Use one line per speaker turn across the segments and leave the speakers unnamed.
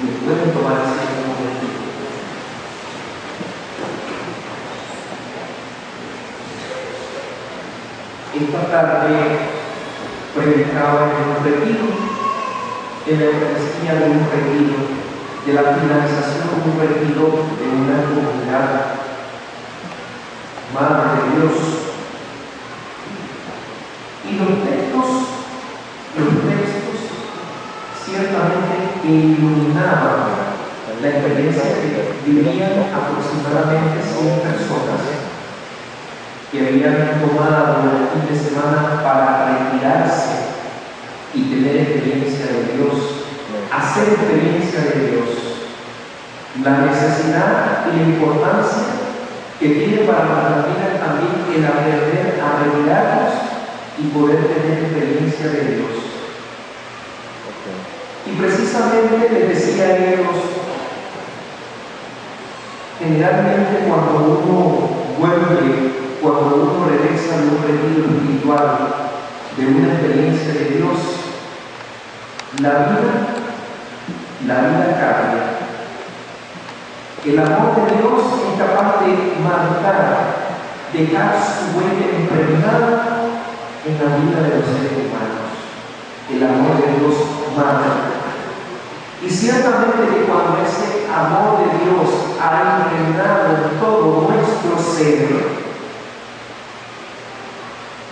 me pueden tomar ese momento. Esta tarde predicaba en un retiro, en la Eucaristía de un retiro, de la finalización de un retiro de una comunidad. Madre de Dios. Y los textos ciertamente iluminaban la experiencia que vivían aproximadamente 100 personas que habían tomado el fin de semana para retirarse y tener experiencia de Dios, hacer experiencia de Dios, la necesidad y la importancia que tiene para nuestra vida también el aprender a retirarnos y poder tener experiencia de Dios. Y precisamente les decía a ellos, generalmente cuando uno vuelve, cuando uno regresa de un retiro espiritual, de una experiencia de Dios, la vida cambia. El amor de Dios es capaz de marcar, dejar su huella impregnada en la vida de los seres humanos. El amor de Dios marca. Y ciertamente que cuando ese amor de Dios ha impregnado en todo nuestro ser,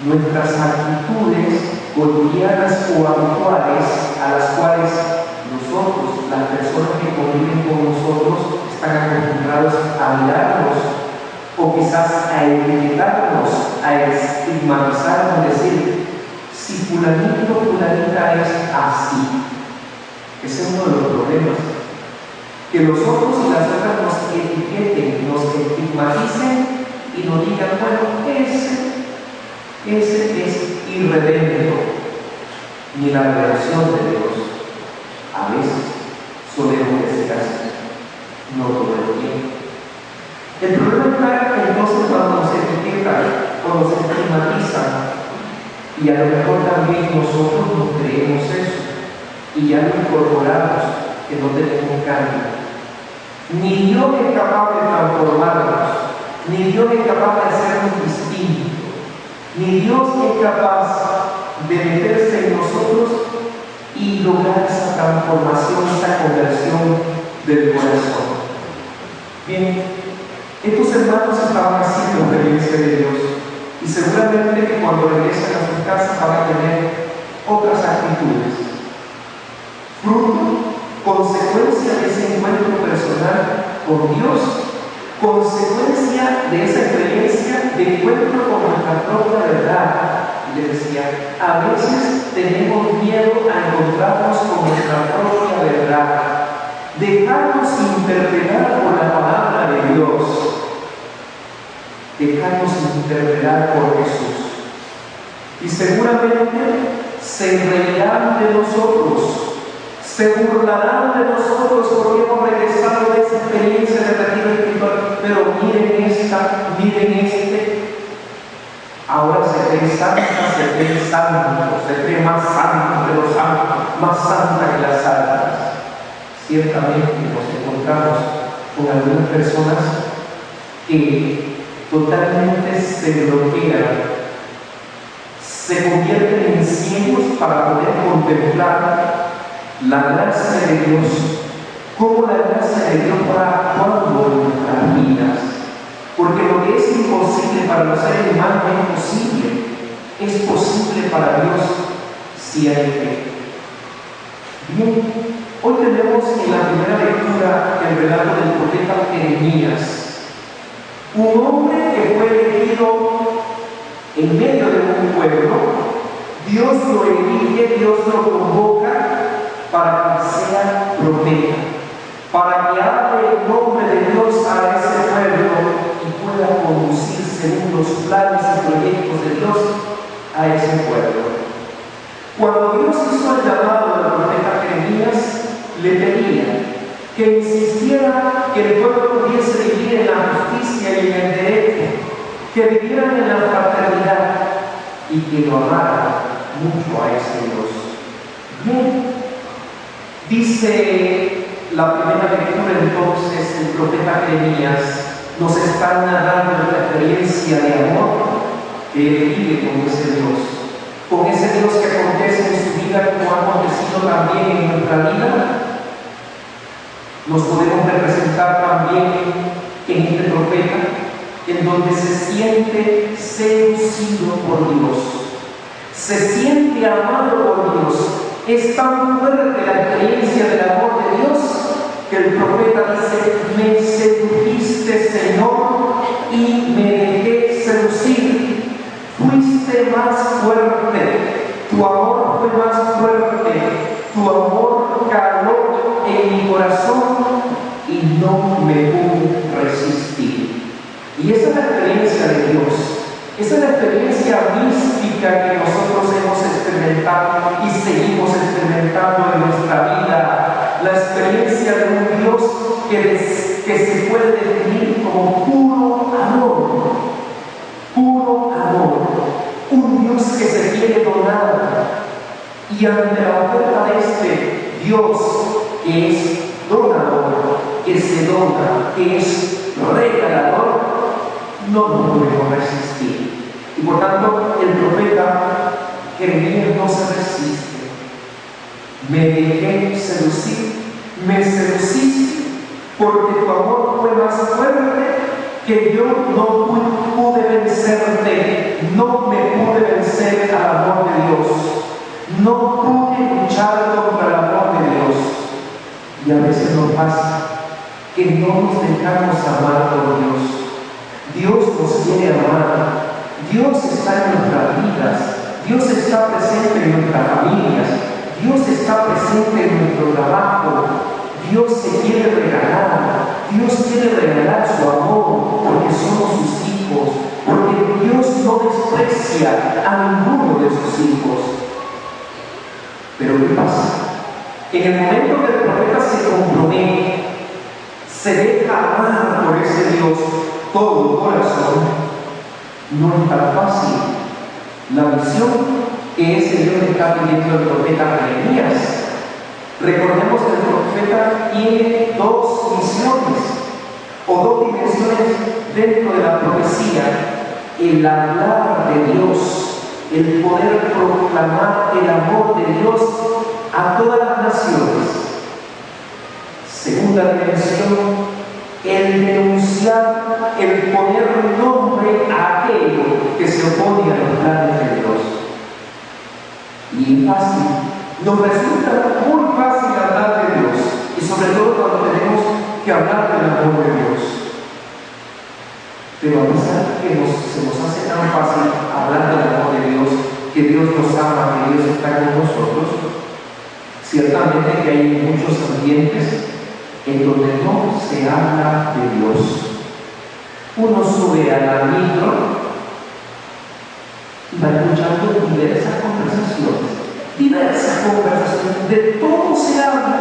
nuestras actitudes cotidianas o habituales, a las cuales nosotros, las personas que conviven con nosotros, están acostumbrados a mirarnos, o quizás a etiquetarnos, a estigmatizarnos, decir, si fulanito o fulanita es así. Ese es uno de los problemas. Que los otros y las otras nos etiqueten, nos estigmaticen y nos digan, bueno, ese es irredento. Ni la redención de Dios. A veces solemos decir así, no todo el tiempo. El problema está que entonces cuando nos etiquetan o nos estigmatizan, y a lo mejor también nosotros nos creemos eso, y ya lo incorporamos, que no tenemos cambio. Ni Dios es capaz de transformarnos, ni Dios es capaz de hacernos distintos, ni Dios es capaz de meterse en nosotros y lograr esa transformación, esa conversión del corazón. Bien, estos hermanos estaban haciendo experiencia de Dios y seguramente que cuando regresan a sus casas van a tener otras actitudes. Fruto, consecuencia de ese encuentro personal con Dios, consecuencia de esa experiencia de encuentro con nuestra propia verdad. Y les decía, a veces tenemos miedo a encontrarnos con nuestra propia verdad, dejarnos interpelar por la palabra de Dios, dejarnos interpelar por Jesús. Y seguramente se reirán de nosotros, se burlarán de nosotros porque hemos regresado de esa experiencia de retiro espiritual. Pero miren esta, miren este. Ahora se cree santa, se cree santo, se cree más santo de los santos, más santa que las santas. Ciertamente nos encontramos con algunas personas que totalmente se bloquean, se convierten en ciegos para poder contemplar la gracia de Dios, cómo la gracia de Dios va actuando en nuestras vidas. Porque lo que es imposible para los seres humanos es posible para Dios si hay fe. Bien, hoy tenemos en la primera lectura el relato del profeta Jeremías, un hombre que fue elegido en medio de un pueblo. Dios lo elige, Dios lo convoca para que sea profeta, para que hable el nombre de Dios a ese pueblo y pueda conducir según los planes y proyectos de Dios a ese pueblo. Cuando Dios hizo el llamado del profeta Jeremías, le pedía que insistiera que el pueblo pudiese vivir en la justicia y en el derecho, que vivieran en la fraternidad y que lo amara mucho a ese Dios. Bien, dice La primera lectura entonces, el profeta Jeremías nos está narrando la experiencia de amor que él vive con ese Dios que acontece en su vida como ha acontecido también en nuestra vida. Nos podemos representar también en este profeta, en donde se siente seducido por Dios, se siente amado por Dios. Es tan fuerte la experiencia del amor de Dios que el profeta dice: me sedujiste, Señor, y me dejé seducir. Fuiste más fuerte, tu amor fue más fuerte, tu amor caló en mi corazón y no me pude resistir. Y esa es la experiencia de Dios, esa es la experiencia mística que nosotros hemos experimentado y seguimos experimentando en nuestra vida, la experiencia de un Dios que se puede definir como puro amor, un Dios que se quiere donar. Y ante la oferta de este Dios que es donador, que se dona, que es regalador, no nos podemos resistir. Y por tanto, el profeta Jeremías no se resiste. Me dejé seducir, me seduciste, porque tu amor fue más fuerte que yo no pude vencerte, no me pude vencer al amor de Dios, no pude luchar contra el amor de Dios. Y a veces nos pasa que no nos dejamos amar por Dios. Dios nos quiere amar, Dios está en nuestras vidas, Dios está presente en nuestras familias, Dios está presente en nuestro trabajo. Dios se quiere regalar, Dios quiere regalar su amor porque somos sus hijos, porque Dios no desprecia a ninguno de sus hijos. Pero ¿qué pasa? En el momento que el profeta se compromete, se deja amar por ese Dios todo corazón, no es tan fácil. La visión que ese Dios está pidiendo el profeta Jeremías. Recordemos que el profeta tiene dos visiones o dos dimensiones dentro de la profecía: el hablar de Dios, el poder proclamar el amor de Dios a todas las naciones. Segunda dimensión, el denunciar, el poner nombre a aquello que se opone a los planes de Dios. Y es fácil. Nos resulta muy fácil hablar de Dios, y sobre todo cuando tenemos que hablar del amor de Dios. Pero a pesar que se nos hace tan fácil hablar del amor de Dios, que Dios nos ama, que Dios está con nosotros, ciertamente que hay muchos ambientes en donde no se habla de Dios. Uno sube a la micro y va escuchando diversas conversaciones, de todo se habla.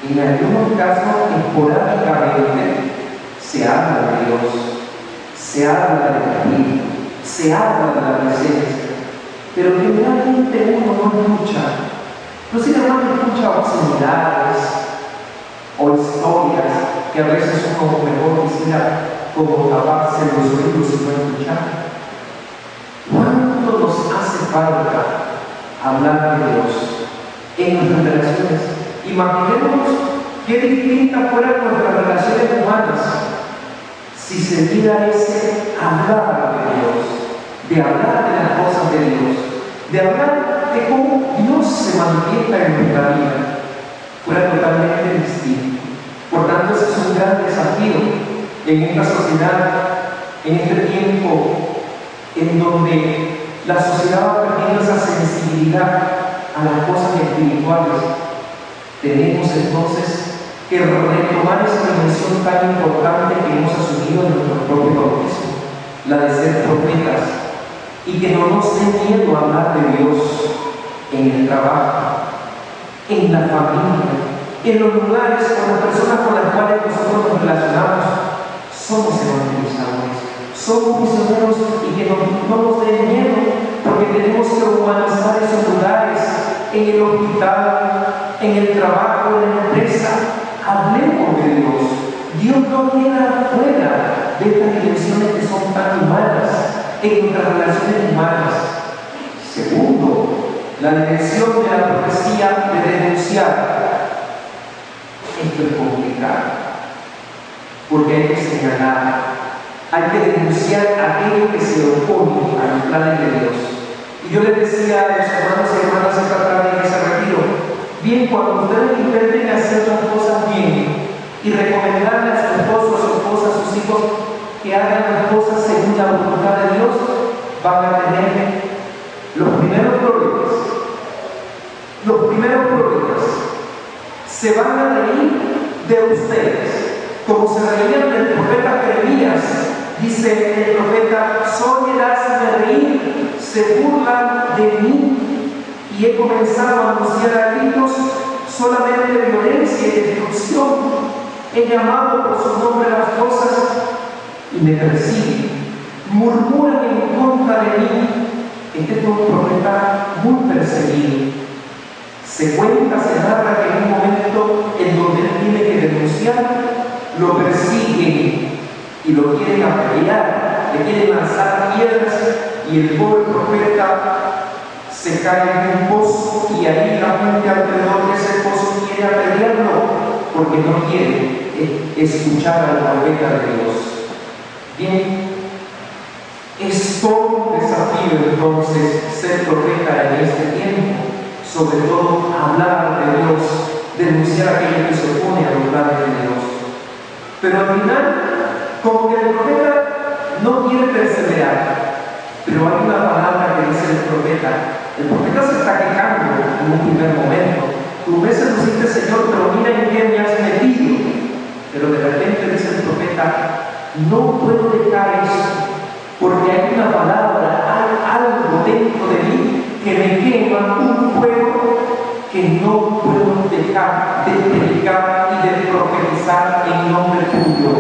En algunos casos, esporádicamente, se habla de Dios, se habla del Espíritu, se habla de la presencia, pero generalmente uno no escucha. No se escucha obscenidades o historias que a veces uno mejor quisiera como taparse los oídos y no escuchar. ¿Cuánto nos hace falta hablar de Dios en nuestras relaciones? Imaginemos qué distintas fueran nuestras relaciones humanas si se diera ese hablar de Dios, de hablar de las cosas de Dios, de hablar de cómo Dios se manifiesta en nuestra vida, fuera totalmente distinto. Por tanto, ese es un gran desafío en esta sociedad, en este tiempo en donde la sociedad va perdiendo esa sensibilidad a las cosas espirituales. Tenemos entonces que retomar esa dimensión tan importante que hemos asumido en nuestro propio bautismo, la de ser profetas, y que no nos dé miedo hablar de Dios en el trabajo, en la familia, en los lugares, con las personas con las cuales nosotros nos relacionamos. Somos evangelizadores, somos misioneros, y que no nos dé miedo, porque tenemos que humanizar esos lugares, en el hospital, en el trabajo, en la empresa, hablemos de Dios. Dios no queda fuera de estas dimensiones que son tan humanas en nuestras relaciones humanas. Segundo, la dimensión de la profecía de denunciar. Esto es complicado, porque hay que señalar, hay que denunciar aquello que se opone a los planes de Dios. Y yo les decía a los hermanos y hermanas esta tarde en ese retiro, bien, cuando ustedes intenten hacer las cosas bien y recomendarle a su esposo, a su esposa, a sus hijos que hagan las cosas según la voluntad de Dios, van a tener los primeros problemas. Los primeros problemas. Se van a reír de ustedes, como se reían del profeta Jeremías. Dice el profeta: solo el hazme reír, se burlan de mí, y he comenzado a anunciar a gritos solamente violencia y destrucción. He llamado por su nombre las cosas y me persiguen, murmuran en contra de mí. Este fue un profeta muy perseguido. Se cuenta, se narra que en un momento en donde él tiene que denunciar, lo persiguen y lo quieren apedrear, le quieren lanzar piedras, y el pobre profeta se cae en un pozo, y ahí la gente alrededor de ese pozo quiere apedrearlo porque no quiere escuchar al profeta de Dios. Bien, es todo un desafío entonces ser profeta en este tiempo, sobre todo hablar de Dios, denunciar aquello que se opone a los planes de Dios. Pero al final, como que el profeta no quiere perseverar, pero hay una palabra que dice el profeta. El profeta se está quejando en un primer momento. Tú me seduciste, Señor, pero mira en qué me has metido. Pero de repente dice el profeta: no puedo dejar eso, porque hay una palabra, hay algo dentro de mí que me quema, un fuego que no puedo dejar de predicar y de profetizar en nombre tuyo.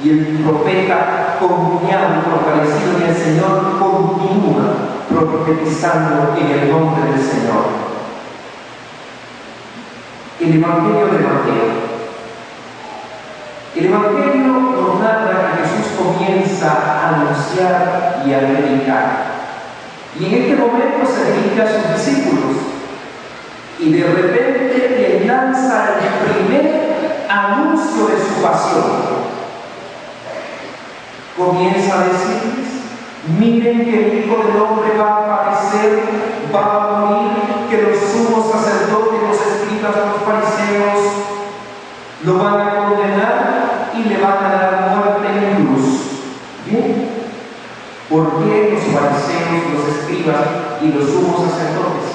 Y el profeta, confiado, fortalecido en el Señor, continúa profetizando en el nombre del Señor. El Evangelio de Mateo. El Evangelio nos narra que Jesús comienza a anunciar y a predicar. Y en este momento se dirige a sus discípulos y de repente le lanza el primer anuncio de su pasión. Comienza a decirles: miren que el Hijo del Hombre va a padecer, va a morir, que los sumos sacerdotes, los escribas, los fariseos lo van a condenar y le van a dar muerte en cruz. ¿Bien? ¿Por qué los fariseos, los escribas y los sumos sacerdotes?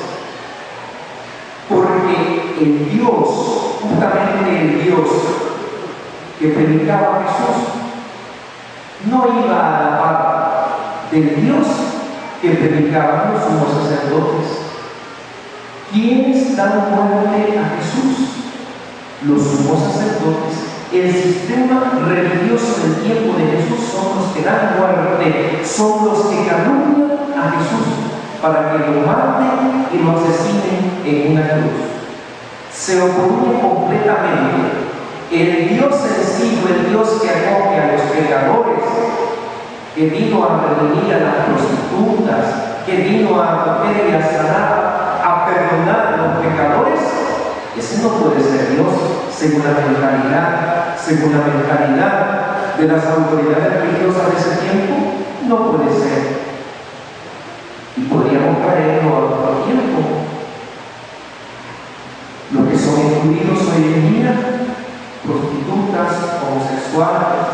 Porque el Dios, justamente el Dios que predicaba a Jesús, no iba a la par del Dios que predicaban los sumos sacerdotes. ¿Quiénes dan muerte a Jesús? Los sumos sacerdotes. El sistema religioso del tiempo de Jesús son los que dan muerte, son los que calumnian a Jesús para que lo maten y lo asesinen en una cruz. Se oponía completamente. El Dios sencillo, el Dios que acoge a los pecadores, que vino a redimir a las prostitutas, que vino a acoger y a sanar, a perdonar a los pecadores, ese no puede ser Dios, según la mentalidad de las autoridades religiosas de ese tiempo, no puede ser. Y podríamos traerlo a otro tiempo. Los que son excluidos hoy en día: prostitutas, homosexuales,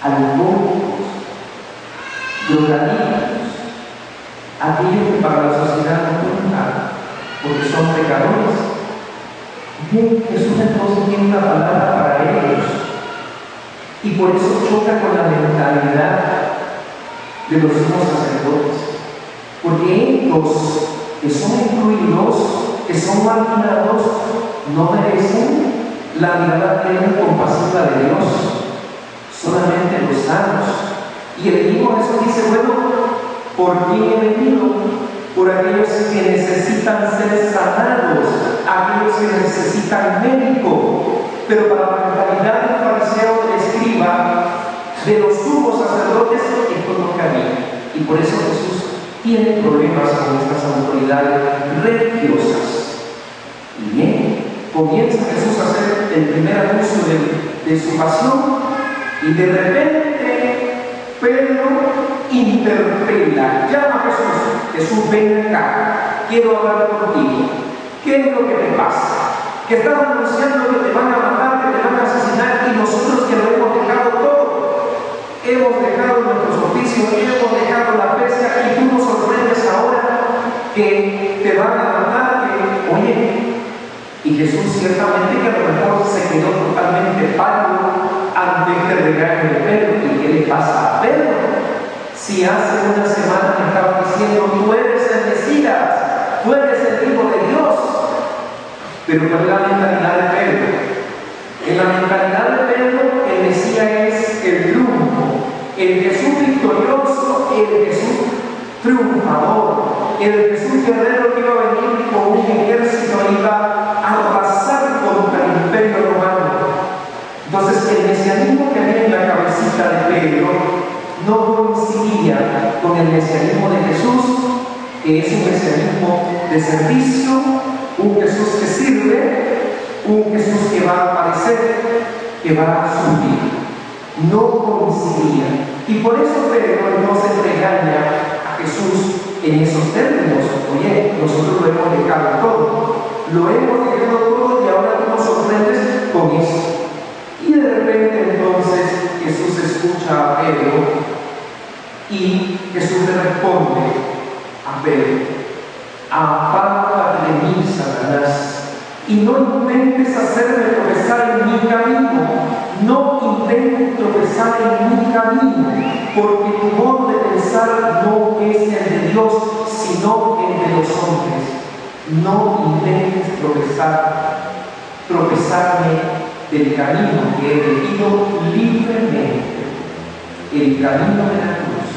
alcohólicos, drogadictos, aquellos que para la sociedad no pueden dar, porque son pecadores. Bien, Jesús entonces tiene una palabra para ellos, y por eso choca con la mentalidad de los sumos sacerdotes, porque ellos que son excluidos, que son marginados, no merecen la mirada plena y compasiva de Dios, solamente los sanos. Y el mismo Jesús dice: bueno, ¿por quién he venido? Por aquellos que necesitan ser sanados, aquellos que necesitan médico, pero para la mentalidad del fariseo, del escriba, de los sumos sacerdotes, esto no cabía. Y por eso Jesús tiene problemas con estas autoridades religiosas. Y bien, comienza Jesús a hacer el primer anuncio de su pasión, y de repente Pedro interpela, llama a Jesús: Jesús, ven acá, quiero hablar contigo. ¿Qué es lo que te pasa? Que están anunciando que te van a matar, que te van a asesinar, y nosotros que lo hemos dejado todo. Hemos dejado nuestros oficios, hemos dejado la pesca, y tú nos sorprendes ahora que te van a matar, que, oye. Y Jesús ciertamente que a lo mejor se quedó totalmente pálido ante este regaño de Pedro. ¿Y qué le pasa a Pedro? Si hace una semana me estaba diciendo: tú eres el Mesías, tú eres el Hijo de Dios. Pero ¿cuál es la mentalidad de Pedro? En la mentalidad de Pedro, el Mesías es el triunfo, el Jesús victorioso, el Jesús triunfador, el Jesús guerrero que iba a venir con un ejército y iba a arrasar contra el imperio romano. Entonces el mesianismo que había en la cabecita de Pedro no coincidía con el mesianismo de Jesús, que es un mesianismo de servicio, un Jesús que sirve, un Jesús que va a aparecer, que va a subir. No coincidía. Y por eso Pedro entonces regaña a Jesús en esos términos: oye, nosotros lo hemos dejado todo, lo hemos dejado todo, y ahora tú nos sorprendes con eso. Y de repente entonces Jesús escucha a Pedro, y Jesús le responde a Pedro: apártate de mí, Satanás, y no intentes hacerme tropezar en mi camino. No intentes tropezar en mi camino, porque tu modo de pensar no es el de Dios, sino el de los hombres. No intentes tropezarme del camino que he elegido libremente, el camino de la cruz,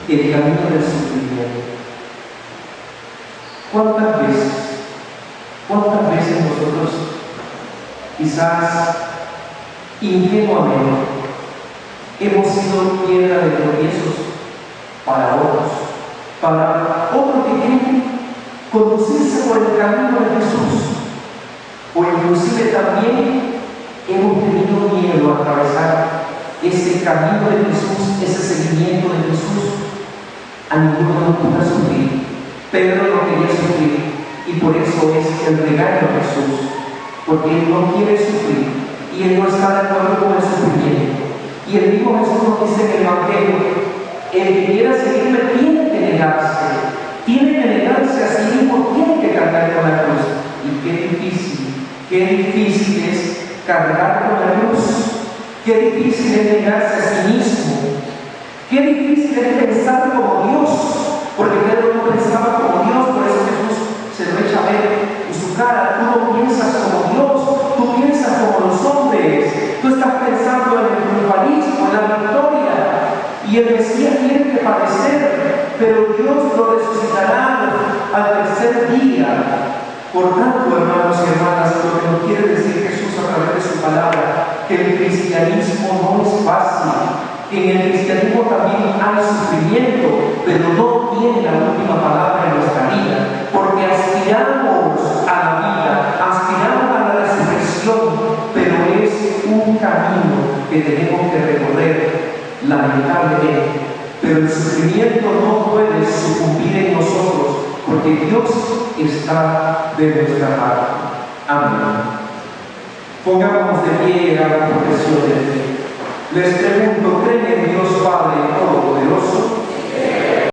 el camino del sufrimiento. ¿Cuántas veces nosotros, quizás ingenuamente, hemos sido piedra de tropiezos para otros que quieren conducirse por el camino de Jesús? O inclusive también hemos tenido miedo a atravesar ese camino de Jesús, ese seguimiento de Jesús. A ninguno nos gusta sufrir. Pedro no quería sufrir, y por eso es el regaño a Jesús, porque él no quiere sufrir, y él no está de acuerdo con el sufrimiento. Y el mismo Jesús nos dice en el Evangelio: el que quiera seguirme tiene que negarse a sí mismo, tiene que cargar con la cruz. Y qué difícil es cargar con la cruz, qué difícil es negarse a sí mismo, qué difícil es pensar como Dios, porque Pedro no pensaba como Dios. Por eso Jesús se lo echa a ver en su cara: tú no piensas como Dios, tú piensas como los hombres, tú estás pensando en el triunfalismo, en la victoria, y el Mesías tiene que padecer, pero Dios lo resucitará al tercer día. Por tanto, hermanos y hermanas, lo que nos quiere decir Jesús a través de su palabra, que el cristianismo no es fácil, que en el cristianismo también hay sufrimiento, pero no tiene la última palabra en nuestra vida, porque aspiramos a la vida, aspiramos a la resurrección, pero es un camino que tenemos que recorrer, lamentablemente. Pero el sufrimiento no puede sucumbir en nosotros, porque Dios está de nuestra parte. Amén. Pongámonos de pie y hagamos profesión de fe. Les pregunto: ¿creen en Dios Padre Todopoderoso,